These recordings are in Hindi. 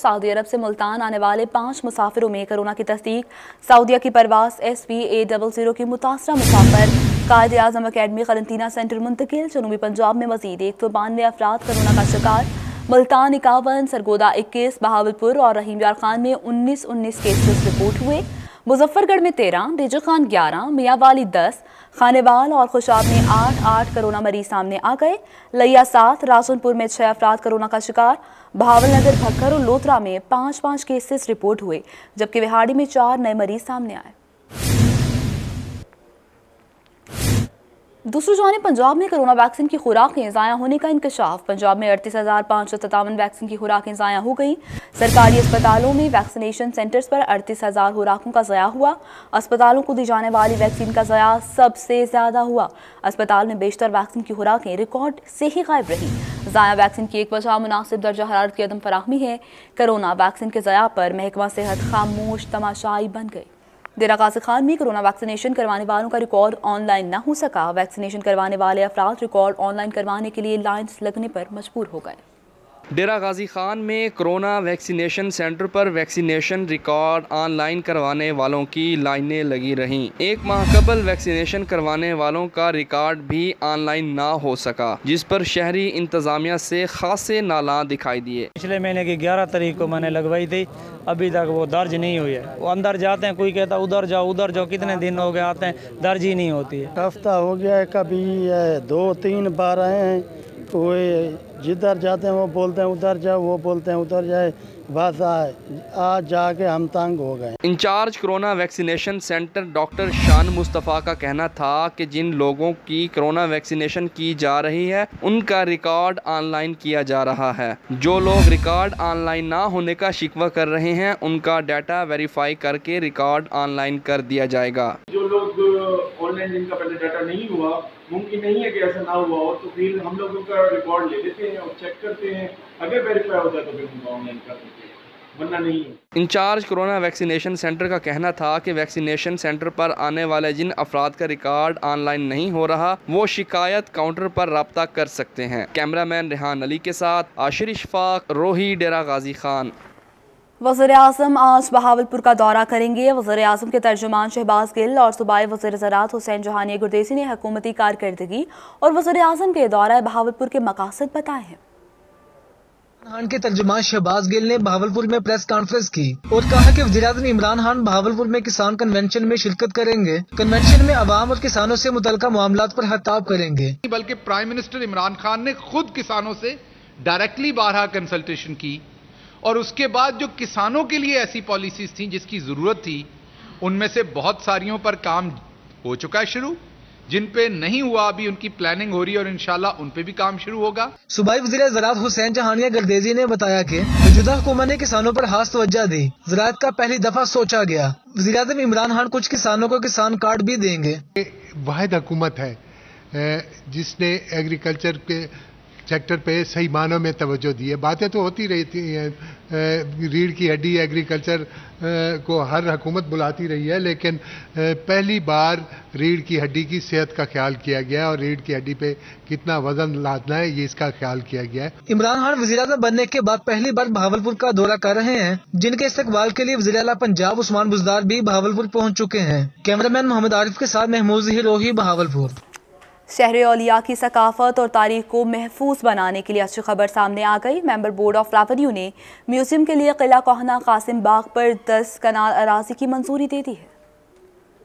सऊदी अरब से मुल्तान आने वाले 5 मुसाफिरों में कोरोना की तस्दीक। सऊदीया की परवास SVA00 की मुतासरा मुसाफिर कायद आजम अकेडमी करंतना सेंटर मुंतकिल। जनूबी पंजाब में मजीद 192 अफराद कोरोना का शिकार। मुल्तान 51, सरगोदा 21, बहावलपुर और रहीम यार खान में 19 केसेस रिपोर्ट हुए। मुजफ्फरगढ़ में 13, डेजर खान 11, मियाँवाली 10, खानेवाल और खुशाब में 8 कोरोना मरीज सामने आ गए। लिया 7, राजनपुर में 6 अफराद कोरोना का शिकार। बहावलनगर, भक्कर और लोथरा में 5 केसेस रिपोर्ट हुए, जबकि विहाड़ी में 4 नए मरीज सामने आए। दूसरी जानिब पंजाब में कोरोना वैक्सीन की खुराकें ज़ाया होने का इंकशाफ। पंजाब में 38,557 वैक्सीन की खुराकें ज़ाया हो गई। सरकारी अस्पतालों में वैक्सीनेशन सेंटर्स पर 38,000 खुराकों का ज़ाया हुआ। अस्पतालों को दी जाने वाली वैक्सीन का ज़ाया सबसे ज़्यादा हुआ। अस्पताल में बेशतर वैक्सीन की खुराकें रिकॉर्ड से ही गायब रही। ज़ाया वैक्सीन की एक वजह मुनासिब दर्जा हरारत की अदम फराहमी है। कोरोना वैक्सीन के ज़ाया पर महकमा सेहत खामोश तमाशाई बन गई। डेरा गाजी खान में कोरोना वैक्सीनेशन करवाने वालों का रिकॉर्ड ऑनलाइन न हो सका। वैक्सीनेशन करवाने वाले अफराद रिकॉर्ड ऑनलाइन करवाने के लिए लाइन्स लगने पर मजबूर हो गए। डेरा गाजी खान में कोरोना वैक्सीनेशन सेंटर पर वैक्सीनेशन रिकॉर्ड ऑनलाइन करवाने वालों की लाइनें लगी रहीं। एक माह कबल वैक्सीनेशन करवाने वालों का रिकॉर्ड भी ऑनलाइन ना हो सका, जिस पर शहरी इंतजामिया से खासे नाला दिखाई दिए। पिछले महीने की 11 तारीख को मैंने लगवाई थी, अभी तक वो दर्ज नहीं हुई है। वो अंदर जाते हैं, कोई कहता उधर जाओ, कितने दिन हो गए आते हैं, दर्ज ही नहीं होती है। हफ्ता हो गया है, कभी 2-3 बार आए हैं। कोई जिधर जाते हैं वो बोलते हैं उधर जाओ, वो बोलते हैं उधर जाए। बस आज जाके हम तंग हो गए। Incharge corona vaccination centre doctor Shan Mustafa का कहना था कि जिन लोगों की कोरोना वैक्सीनेशन की जा रही है उनका रिकॉर्ड ऑनलाइन किया जा रहा है। जो लोग रिकॉर्ड ऑनलाइन ना होने का शिकवा कर रहे हैं उनका डाटा वेरीफाई करके रिकॉर्ड ऑनलाइन कर दिया जाएगा। जो लोग ऑनलाइन जिनका पहले डाटा नहीं हुआ, मुमकिन नहीं है कि ऐसा ना हुआ हो, तो फिर हम लोग उनका रिकॉर्ड ले लेते हैं और चेक करते हैं। अगर वेरीफाई होता है तो फिर उनका ऑनलाइन कर देते हैं, वरना नहीं। इंचार्ज कोरोना वैक्सीनेशन सेंटर का कहना था कि वैक्सीनेशन सेंटर पर आने वाले जिन अफराद का रिकॉर्ड ऑनलाइन नहीं हो रहा वो शिकायत काउंटर पर रब्ता कर सकते हैं। कैमरामैन रेहान अली के साथ आशिर इशफाक, रोही, डेरा गाजी खान। वज़ीर-ए-आज़म आज बहावलपुर का दौरा करेंगे। वज़ीर-ए-आज़म के तर्जुमान शहबाज गिल और सूबाई वज़ीर ज़राअत हुसैन जहानिया गुरदेसी ने हुकूमती कारकर्दगी और वज़ीर-ए-आज़म के दौरा बहावलपुर के मकासद बताए हैं। खान के तर्जुमान शहबाज गिल ने बहावलपुर में प्रेस कॉन्फ्रेंस की और कहा कि वज़ीर-ए-आज़म इमरान खान बहावलपुर में किसान कन्वेंशन में शिरकत करेंगे। कन्वेंशन में अवाम और किसानों से मुतल्लिका मामलात पर खिताब करेंगे। बल्कि प्राइम मिनिस्टर इमरान खान ने खुद किसानों से डायरेक्टली 12 कंसल्टेशन की और उसके बाद जो किसानों के लिए ऐसी पॉलिसीज थी जिसकी जरूरत थी उनमें से बहुत सारियों पर काम हो चुका है शुरू, जिन पे नहीं हुआ अभी उनकी प्लानिंग हो रही है और इंशाल्लाह उन पे भी काम शुरू होगा। सूबाई वज़ीर ज़राअत हुसैन जहानिया गर्देजी ने बताया कि मौजूदा हुकूमत ने किसानों पर खास तवज्जो दी। ज़राअत का पहली दफा सोचा गया। वज़ीर-ए-आज़म इमरान खान कुछ किसानों को किसान कार्ड भी देंगे। वाहिद हुकूमत है जिसने एग्रीकल्चर के सेक्टर पे सही मानों में तवज्जो दी है। बातें तो होती रहती हैं, रीढ़ की हड्डी एग्रीकल्चर को हर हुकूमत बुलाती रही है, लेकिन पहली बार रीढ़ की हड्डी की सेहत का ख्याल किया गया और रीढ़ की हड्डी पे कितना वजन लादना है ये इसका ख्याल किया गया है। इमरान खान वज़ीर-ए-आज़म बनने के बाद पहली बार बहावलपुर का दौरा कर रहे हैं, जिनके इस्तकबाल के लिए वज़ीर आला पंजाब उस्मान बुज़दार भी बहावलपुर पहुँच चुके हैं। कैमरामैन मोहम्मद आरिफ के साथ महमूद ज़हीर, रोही, बहावलपुर। शहर औलिया की सकाफत और तारीख को महफूज बनाने के लिए अच्छी खबर सामने आ गई। मेंबर बोर्ड ऑफ रेवेन्यू ने म्यूजियम के लिए किला कोहना कासिम बाग पर 10 कनाल अराजी की मंजूरी दे दी है।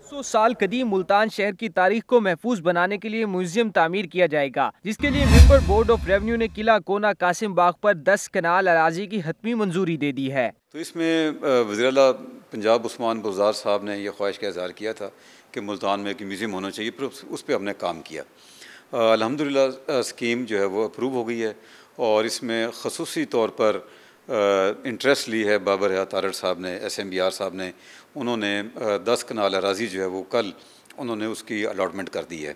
100 साल कदीम मुल्तान शहर की तारीख को महफूज बनाने के लिए म्यूजियम तामीर किया जाएगा, जिसके लिए मेंबर बोर्ड ऑफ रेवेन्यू ने किला कोना कासिम बाग पर 10 कनाल अराजी की हतमी मंजूरी दे दी है। तो इसमें वज़ीर आला पंजाब उस्मान बुज़दार साहब ने यह ख्वाहिश का इज़हार किया था कि मुल्तान में एक म्यूज़ियम होना चाहिए, पर उस पर हमने काम किया। अल्हम्दुलिल्लाह स्कीम जो है वो अप्रूव हो गई है और इसमें ख़ुसूसी तौर पर इंटरेस्ट ली है बाबर हयात तारड़ साहब ने, SMBR साहब ने। उन्होंने 10 कनाल अराज़ी जो है वो कल उन्होंने उसकी अलॉटमेंट कर दी है।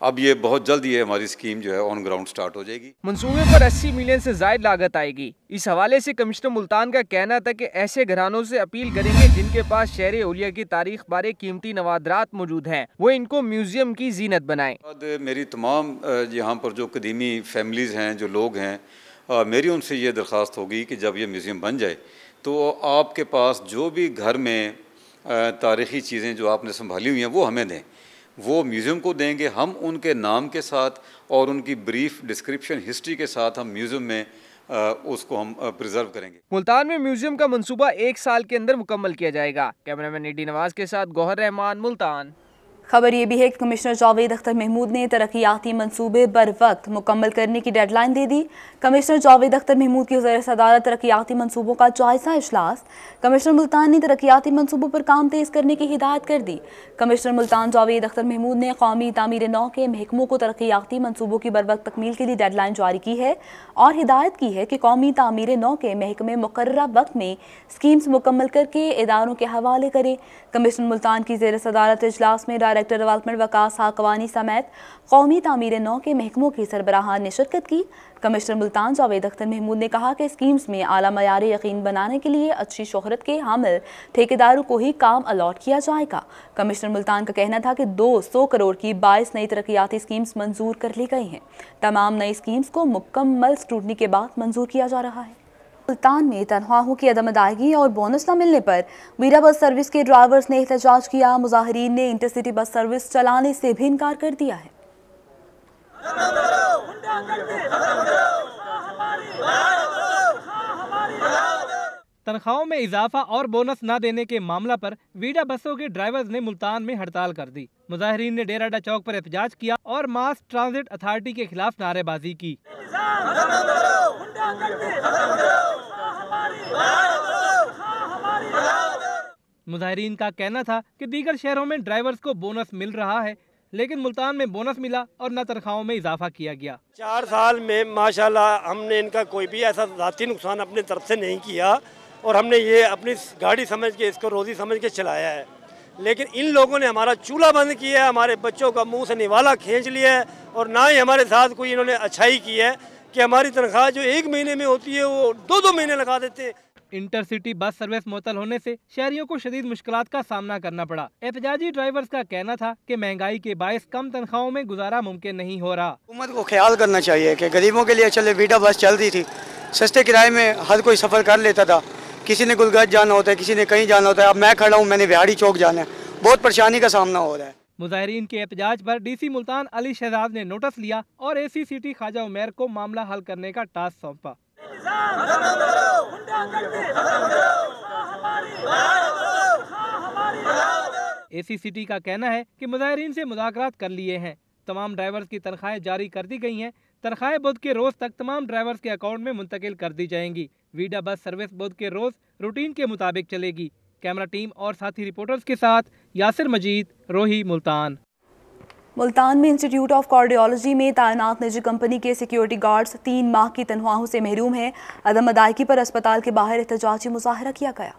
अब ये बहुत जल्द ये हमारी स्कीम जो है ऑन ग्राउंड स्टार्ट हो जाएगी। मंसूबे पर 80 मिलियन से ज़ायद लागत आएगी। इस हवाले से कमिश्नर मुल्तान का कहना था कि ऐसे घरानों से अपील करेंगे जिनके पास शहर औलिया की तारीख बारे कीमती नवादरात मौजूद हैं, वो इनको म्यूजियम की जीनत बनाएं। मेरी तमाम यहाँ पर जो कदीमी फैमिलीज़ हैं, जो लोग हैं, मेरी उनसे ये दरख्वास्त होगी कि जब ये म्यूज़ियम बन जाए तो आपके पास जो भी घर में तारीख़ी चीज़ें जो आपने संभाली हुई हैं वो हमें दें, वो म्यूज़ियम को देंगे। हम उनके नाम के साथ और उनकी ब्रीफ डिस्क्रिप्शन हिस्ट्री के साथ हम म्यूज़ियम में उसको हम प्रिजर्व करेंगे। मुल्तान में म्यूजियम का मंसूबा 1 साल के अंदर मुकम्मल किया जाएगा। कैमरामैन ईडी नवाज के साथ गौहर रहमान, मुल्तान। खबर ये भी है कि कमिश्नर जावेद अख्तर महमूद ने तरक्याती मंसूबे बर वक्त मुकम्मल करने की डेडलाइन दे दी। कमिश्नर जावेद अख्तर महमूद की ज़ेर सदारत तरक्याती मंसूबों का जायजा इजलास। कमिश्नर मुल्तान ने तरक्याती मंसूबों पर काम तेज़ करने की हिदायत कर दी। कमिश्नर मुल्तान जावेद अख्तर महमूद ने कौमी तामीर नौ के महकमों को तरक्याती मंसूबों की बर वक्त तकमील के लिए डेडलाइन जारी की है और हिदायत की है कि कौमी तामीर नौ के महकमे मुकर्ररा वक्त में स्कीम्स मुकम्मल करके इदारों के हवाले करें। कमिश्नर मुल्तान की ज़ेर सदारत इजलास में डायरेक्टर डेवलपमेंट वकास हाकवानी समेत कौमी तामीर नौ के महकमों की सरबराहान ने शिरकत की। कमिश्नर मुल्तान जावेद अख्तर महमूद ने कहा कि स्कीम्स में आला मयार यकीन बनाने के लिए अच्छी शोहरत के हामिल ठेकेदारों को ही काम अलॉट किया जाएगा। कमिश्नर मुल्तान का कहना था कि 200 करोड़ की 22 नई तरक्याती स्कीम्स मंजूर कर ली गई हैं। तमाम नई स्कीम्स को मुकम्मल स्क्रूटनी के बाद मंजूर किया जा रहा है। मुल्तान में तनख्वाहों की अदम अदायगी और बोनस न मिलने पर वीरा बस सर्विस के ड्राइवर्स ने एहतजाज किया। मुजाहिरीन ने इंटरसिटी बस सर्विस चलाने से भी इनकार कर दिया है। तनख्वाहों में इजाफा और बोनस न देने के मामला पर वीडा बसों के ड्राइवर्स ने मुल्तान में हड़ताल कर दी। मुजाहिरीन ने डेराडा चौक पर एहतजाज किया और मास ट्रांजिट अथॉरिटी के खिलाफ नारेबाजी की। मुजाहिरीन का कहना था कि दीगर शहरों में ड्राइवर्स को बोनस मिल रहा है, लेकिन मुल्तान में बोनस मिला और न तनख्वाहों में इजाफा किया गया। 4 साल में माशाल्लाह हमने इनका कोई भी ऐसा ज़ाती नुकसान अपनी तरफ से नहीं किया और हमने ये अपनी गाड़ी समझ के, इसको रोज़ी समझ के चलाया है। लेकिन इन लोगों ने हमारा चूल्हा बंद किया है, हमारे बच्चों का मुंह से निवाला खींच लिया है और ना ही हमारे साथ कोई इन्होंने अच्छाई की है कि हमारी तनख्वाह जो 1 महीने में होती है वो 2-2 महीने लगा देते हैं। इंटरसिटी बस सर्विस मुअत्तल होने से शहरियों को शदीद मुश्किलात का सामना करना पड़ा। एहतजाजी ड्राइवर्स का कहना था कि महंगाई के बायस कम तनख्वाहों में गुजारा मुमकिन नहीं हो रहा। हुकूमत को ख्याल करना चाहिए कि गरीबों के लिए चले वीडा बस चलती थी, सस्ते किराए में हर कोई सफ़र कर लेता था। किसी ने गुलगत जाना होता है, किसी ने कहीं जाना होता है। अब मैं खड़ा हूँ, मैंने बिहाड़ी चौक जाना है, बहुत परेशानी का सामना हो रहा है। मुजाहिरीन के एहतजाज पर डीसी मुल्तान अली शहजाद ने नोटिस लिया और ACCT ख्वाजा उमैर को मामला हल करने का टास्क सौंपा। ACCT का कहना है कि मुजाहिरीन से मुज़ाकरात कर लिए हैं। तमाम ड्राइवर्स की तनख्वाहें जारी कर दी गई हैं। तनख्वाहें बुध के रोज तक तमाम ड्राइवर्स के अकाउंट में मुंतकिल कर दी जाएंगी। वीडा बस सर्विस बुध के रोज रूटीन के मुताबिक चलेगी। कैमरा टीम और साथी रिपोर्टर्स के साथ यासिर मजीद, रोही, मुल्तान। मुल्तान में इंस्टीट्यूट ऑफ कार्डियोलॉजी में तैनात निजी कंपनी के सिक्योरिटी गार्ड्स 3 माह की तनख्वाहों से महरूम हैं। अदम अदायगी पर अस्पताल के बाहर एहतजाजी मुजाहरा किया गया।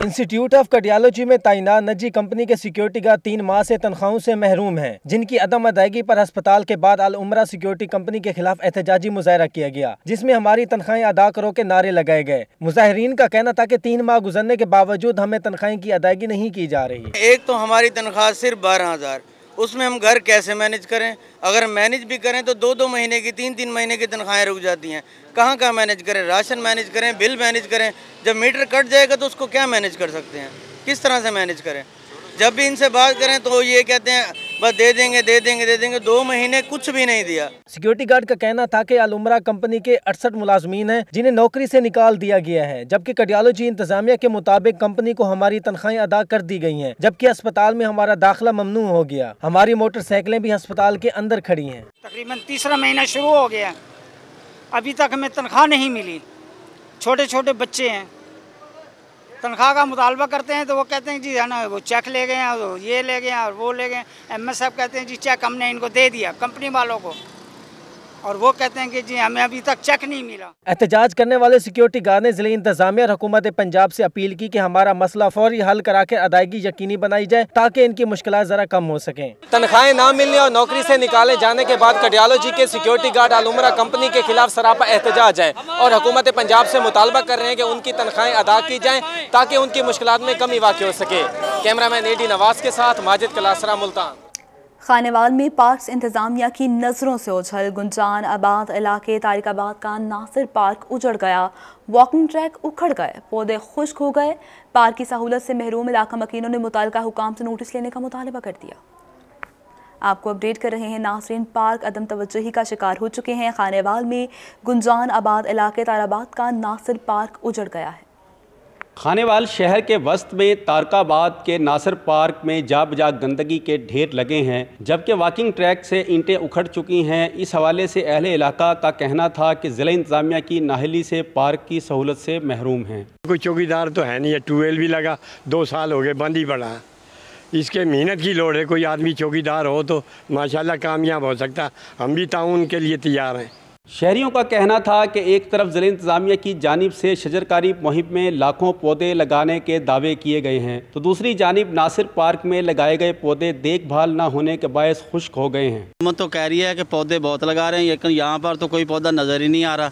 इंस्टीट्यूट ऑफ कार्डियोलॉजी में तैनात निजी कंपनी के सिक्योरिटी गार्ड 3 माह से तनख्वाहों से महरूम हैं, जिनकी अदम अदायगी पर अस्पताल के बाद अल उमरा सिक्योरिटी कंपनी के खिलाफ एहतजाजी मुजाहरा किया गया, जिसमें हमारी तनख्वाहें अदा करो के नारे लगाए गए। मुजाहिरीन का कहना था कि 3 माह गुजरने के बावजूद हमें तनख्वाहें की अदायगी नहीं की जा रही। एक तो हमारी तनख्वाह सिर्फ 12,000, उसमें हम घर कैसे मैनेज करें? अगर मैनेज भी करें तो 2-2 महीने की, 3-3 महीने की तनख्वाहें रुक जाती हैं। कहाँ मैनेज करें? राशन मैनेज करें, बिल मैनेज करें। जब मीटर कट जाएगा तो उसको क्या मैनेज कर सकते हैं? किस तरह से मैनेज करें? जब भी इनसे बात करें तो ये कहते हैं बस दे देंगे। 2 महीने कुछ भी नहीं दिया। सिक्योरिटी गार्ड का कहना था कि अल उमरा कंपनी के 68 मुलाजमीन हैं, जिन्हें नौकरी से निकाल दिया गया है, जबकि कार्डियोलॉजी इंतजामिया के मुताबिक कंपनी को हमारी तनख्वाहें अदा कर दी गई हैं, जबकि अस्पताल में हमारा दाखिला ममनू हो गया। हमारी मोटरसाइकिलें भी अस्पताल के अंदर खड़ी हैं। तकरीबन 3रा महीना शुरू हो गया, अभी तक हमें तनख्वाह नहीं मिली। छोटे छोटे बच्चे हैं, तनख्वाह का मुतालबा करते हैं तो वो कहते हैं जी है ना, वो चेक ले गए हैं, ये ले गए और वो ले गए। MS साहब कहते हैं जी चेक हमने इनको दे दिया कंपनी वालों को, और वो कहते हैं कि जी हमें अभी तक चेक नहीं मिला। एहतजाज करने वाले सिक्योरिटी गार्ड ने जिले इंतजामिया और हुकूमत पंजाब से अपील की कि हमारा मसला फौरी हल करा के अदायगी यकीनी बनाई जाए ताकि इनकी मुश्किलात जरा कम हो सकें। तनख्वाहें ना मिलने और नौकरी से निकाले जाने के बाद कार्डियोलॉजी के सिक्योरिटी गार्ड अल उमरा कंपनी के खिलाफ सरापा एहतजाज है और हुकूमत पंजाब से मुतालबा कर रहे हैं कि उनकी तनख्वाहें अदा की जाएं ताकि उनकी मुश्किलात में कमी वाक़ई हो सके। कैमरामैन एडी नवाज के साथ माजिद कलासरा, मुल्तान। खानेवाल में पार्क्स इंतजामिया की नज़रों से ओझल गुंजान आबाद इलाके तारिकाबाद का नासिर पार्क उजड़ गया, वॉकिंग ट्रैक उखड़ गए, पौधे खुश्क हो गए। पार्क की सहूलत से महरूम इलाका मकीनों ने मुताल्लिका हुकाम से नोटिस लेने का मुतालबा कर दिया। आपको अपडेट कर रहे हैं नाज़रीन, पार्क अदम तवज्जुही का शिकार हो चुके हैं। खानेवाल में गुंजान आबाद इलाके ताराबाद का नासिर पार्क उजड़ गया है। खानेवाल शहर के वस्त में तारकाबाद के नासिर पार्क में जा बजा गंदगी के ढेर लगे हैं, जबकि वॉकिंग ट्रैक से ईंटें उखड़ चुकी हैं। इस हवाले से अहले इलाका का कहना था कि ज़िला इंतज़ामिया की नाहली से पार्क की सहूलत से महरूम हैं। कोई चौकीदार तो है नहीं है, ट्यूबवेल भी लगा 2 साल हो गए बंद ही पड़ा है। इसके मेहनत की लोड़ है, कोई आदमी चौकीदार हो तो माशाल्लाह कामयाब हो सकता। हम भी ताउन के लिए तैयार हैं। शहरियों का कहना था कि एक तरफ ज़िला इंतज़ामिया की जानिब से शजरकारी मुहिम में लाखों पौधे लगाने के दावे किए गए हैं, तो दूसरी जानिब नासिर पार्क में लगाए गए पौधे देखभाल न होने के बायस खुश्क हो गए हैं। हुकूमत तो कह रही है कि पौधे बहुत लगा रहे हैं, लेकिन यहाँ पर तो कोई पौधा नज़र ही नहीं आ रहा।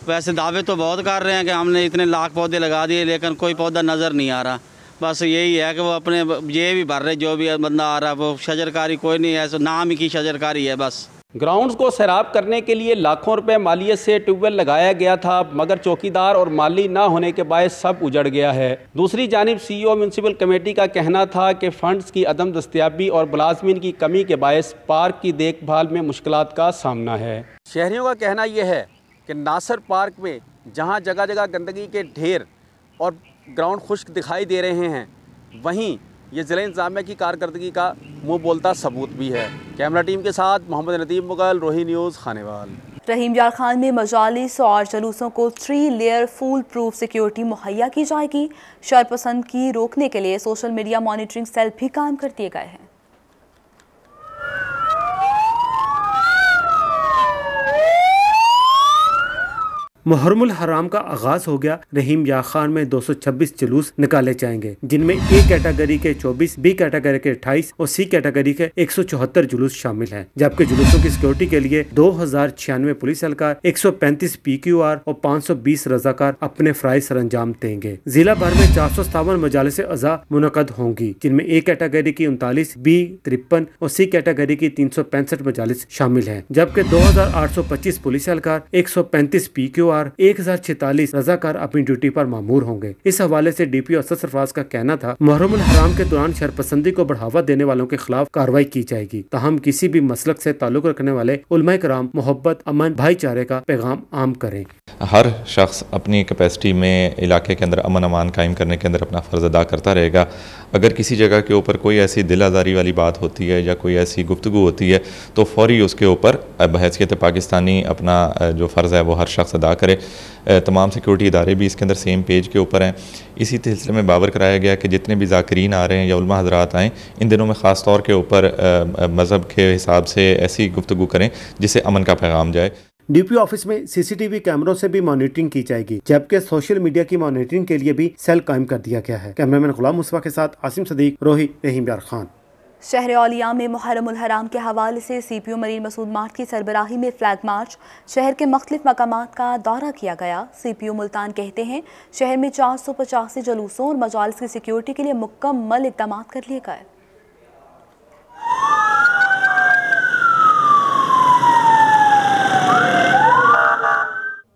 वैसे दावे तो बहुत कर रहे हैं कि हमने इतने लाख पौधे लगा दिए, लेकिन कोई पौधा नज़र नहीं आ रहा। बस यही है कि वो अपने ये भी भर रहे, जो भी बंदा आ रहा है वो शजरकारी कोई नहीं है, नाम ही की शजरकारी है बस। ग्राउंड्स को सैराब करने के लिए लाखों रुपए मालियत से ट्यूबवेल लगाया गया था, मगर चौकीदार और माली ना होने के बायस सब उजड़ गया है। दूसरी जानिब CEO म्यूनसिपल कमेटी का कहना था कि फंड्स की अदम दस्तयाबी और मुलाजमीन की कमी के बायस पार्क की देखभाल में मुश्किलात का सामना है। शहरियों का कहना यह है कि नासिर पार्क में जहाँ जगह जगह गंदगी के ढेर और ग्राउंड खुश्क दिखाई दे रहे हैं, वहीं ये ज़िला इंतज़ामिया की कारकर्दगी का मुँह बोलता सबूत भी है। कैमरा टीम के साथ मोहम्मद नदीम मुगल, रोही न्यूज़, खानेवाल। रहीम यार खान में मजालिस और जलूसों को 3 लेयर फूल प्रूफ सिक्योरिटी मुहैया की जाएगी। शरपसंद की रोकने के लिए सोशल मीडिया मॉनिटरिंग सेल भी काम कर दिए गए हैं। मुहर्रमुल हराम का आगाज हो गया। रहीम यार खान में 226 जुलूस निकाले जाएंगे, जिनमें A कैटेगरी के 24, B कैटेगरी के 28 और C कैटेगरी के 174 जुलूस शामिल हैं। जबकि जुलूसों की सिक्योरिटी के लिए 2096 पुलिस एहलकार, 135 PQR और 520 रजाकार अपने फराइज सरअंजाम देंगे। जिला भर में 457 मजालिस अज़ा मुनक़द होंगी, जिनमें A कैटेगरी की 39, B 53 और C कैटेगरी की 365 मजालिस शामिल हैं। जबकि 2825 पुलिस एहलकार, 135 PQR, 1046 रजाकार अपनी ड्यूटी पर मामूर होंगे। इस हवाले से DPO असद सरफराज का कहना था, मुहर्रमुल हराम के दौरान शरपसंदी को बढ़ावा देने वालों के खिलाफ कार्रवाई की जाएगी। ताहम किसी भी मसलक से ताल्लुक रखने वाले उलमाए कराम मोहब्बत, अमन, भाईचारे का पैगाम आम करें। हर शख्स अपनी कैपेसिटी में इलाके के अंदर अमन अमान कायम करने के अंदर अपना फ़र्ज़ अदा करता रहेगा। अगर किसी जगह के ऊपर कोई ऐसी दिल आज़ारी वाली बात होती है या कोई ऐसी गुफ्तगू होती है तो फ़ौरी उसके ऊपर बहैसियत पाकिस्तानी अपना जो फ़र्ज़ है वो हर शख्स अदा करे। तमाम सिक्योरिटी इदारे भी इसके अंदर सेम पेज के ऊपर हैं। इसी सिलसिले में बावर कराया गया कि जितने भी ज़ाकिरीन आ रहे हैं या उलमा हज़रात आएँ, इन दिनों में ख़ास तौर के ऊपर मज़हब के हिसाब से ऐसी गुफ्तगू करें जिससे अमन का पैगाम जाए। DPO ऑफिस में CCTV कैमरों से भी मॉनिटरिंग की जाएगी, जबकि सोशल मीडिया की मॉनिटरिंग के लिए भी सेल कायम कर दिया गया है। कैमरामैन गुलाम मुस्तफा के साथ आसिम सदीक, रोही, रहीम यार खान। शहर औलिया में मुहर्रमुल हराम के हवाले से CPO मरीन मसूद मार्ट की सरबराही में फ्लैग मार्च, शहर के मुख्तलिफ मकामात का दौरा किया गया। CPO मुल्तान कहते हैं शहर में 485 जलूसों और मजालिस की सिक्योरिटी के लिए मुकम्मल इक़दाम कर लिए गए।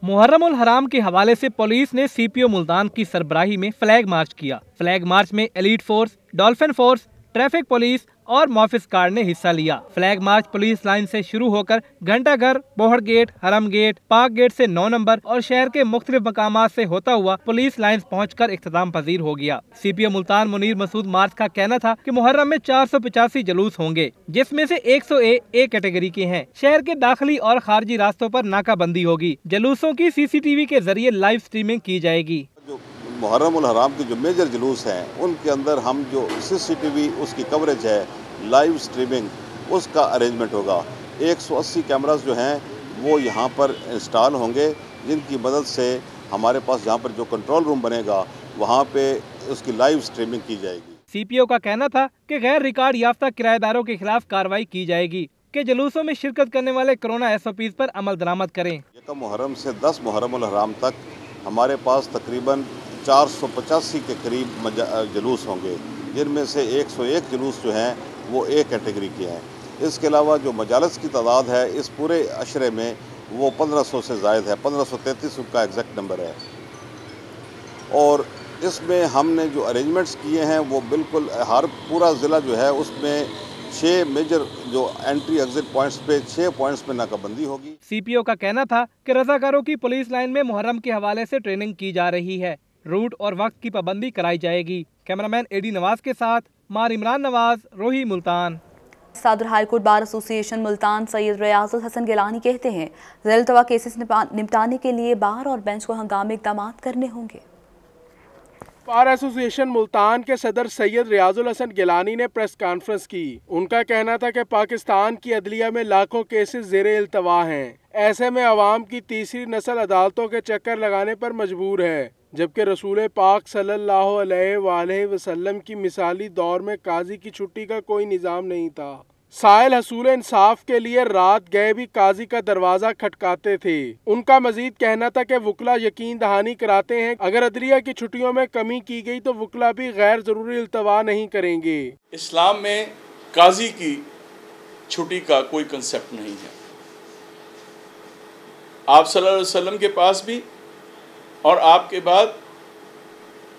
मुहर्रमुल हराम के हवाले से पुलिस ने CPO मुल्तान की सरबराही में फ्लैग मार्च किया। फ्लैग मार्च में elite force, dolphin force, traffic police और मोफिस गार्ड ने हिस्सा लिया। फ्लैग मार्च पुलिस लाइन से शुरू होकर घंटाघर, बोहड़ गेट, हरम गेट, पाक गेट से 9 नंबर और शहर के मुख्तलिफ मकामात से होता हुआ पुलिस लाइन पहुंचकर इख्तिताम पजीर हो गया। CPO मुल्तान मुनीर मसूद मार्च का कहना था कि मुहर्रम में 485 जलूस होंगे, जिसमें से 100 A कैटेगरी के हैं। शहर के दाखिली और खारजी रास्तों पर नाकाबंदी होगी। जलूसों की CCTV के जरिए लाइव स्ट्रीमिंग की जाएगी। मुहर्रमुल हराम के जो मेजर जुलूस हैं उनके अंदर हम जो CCTV उसकी कवरेज है, लाइव स्ट्रीमिंग उसका अरेंजमेंट होगा। 180 कैमरास जो हैं वो यहाँ पर इंस्टॉल होंगे, जिनकी मदद से हमारे पास यहाँ पर जो कंट्रोल रूम बनेगा वहाँ पे उसकी लाइव स्ट्रीमिंग की जाएगी। सीपीओ का कहना था कि गैर रिकॉर्ड याफ्ता किराएदारों के खिलाफ कार्रवाई की जाएगी कि जुलूसों में शिरकत करने वाले कोरोना SOPs पर अमल दरामद करें। 1 मुहर्रम से 10 मुहर्रमुल हराम तक हमारे पास तकरीबन 485 के करीब जुलूस होंगे, जिनमें से 101 जुलूस जो हैं वो A कैटेगरी के हैं। इसके अलावा जो मजालस की तादाद है इस पूरे अशरे में वो 1500 से ज़ायद है, 1533 उनका एग्जैक्ट नंबर है। और इसमें हमने जो अरेंजमेंट्स किए हैं वो बिल्कुल हर पूरा ज़िला जो है उसमें 6 मेजर जो एंट्री एग्जिट पॉइंट्स पे 6 पॉइंट्स पे नाकाबंदी होगी। सीपीओ का कहना था कि रज़ाकारों की पुलिस लाइन में मुहर्रम के हवाले से ट्रेनिंग की जा रही है, रूट और वक्त की पाबंदी कराई जाएगी। कैमरामैन AD नवाज के साथ मार इमरान नवाज, रोही मुल्तान। सदर high court bar association Multan Syed Riazul Hasan Gilani कहते हैं ज़िलतवा केसेस निपटाने के लिए बार और बेंच को हंगामी इक़दाम करने होंगे। बार एसोसिएशन मुल्तान के सदर सैयद रियाजुल हसन गिलानी ने प्रेस कॉन्फ्रेंस की। उनका कहना था कि पाकिस्तान की अदलिया में लाखों केसेस ज़ेरे इल्तवा हैं। ऐसे में अवाम की तीसरी नस्ल अदालतों के चक्कर लगाने पर मजबूर है, जबकि रसूल पाक सल्लल्लाहु अलैहि वसल्लम की मिसाली दौर में काजी की छुट्टी का कोई निज़ाम नहीं था। साहिल हसूल इंसाफ के लिए रात गए भी काजी का दरवाजा खटकाते थे। उनका मजीद कहना था कि वुकला यकीन दहानी कराते हैं अगर अदलिया की छुट्टियों में कमी की गई तो वुकला भी गैर जरूरी इल्तवा नहीं करेंगे। इस्लाम में काजी की छुट्टी का कोई कंसेप्ट नहीं है। आप सल्लल्लाहु अलैहि वसल्लम के पास भी और आपके बाद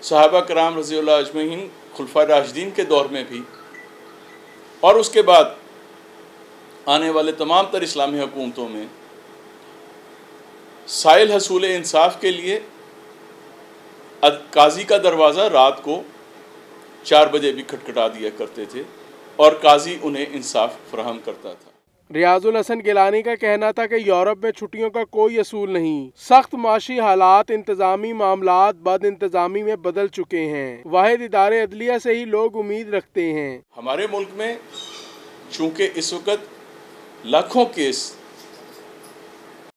सहाबा कराम रज़ियल्लाहु अजमईन खुलफा राशिदीन के दौर में भी और उसके बाद आने वाले तमाम तर इस्लामी हुकूमतों में साइल हसूल इंसाफ के लिए काजी का दरवाज़ा रात को 4 बजे भी खटखटा दिया करते थे और काजी उन्हें इंसाफ फराहम करता था। रियाजुल हसन गिलानी का कहना था कि यूरोप में छुट्टियों का कोई असूल नहीं, सख्त माशी हालात इंतजामी मामलात बद इंतजामी में बदल चुके हैं। वाहिद इदारे अदलिया से ही लोग उम्मीद रखते हैं। हमारे मुल्क में चूँकि इस वक्त लाखों केस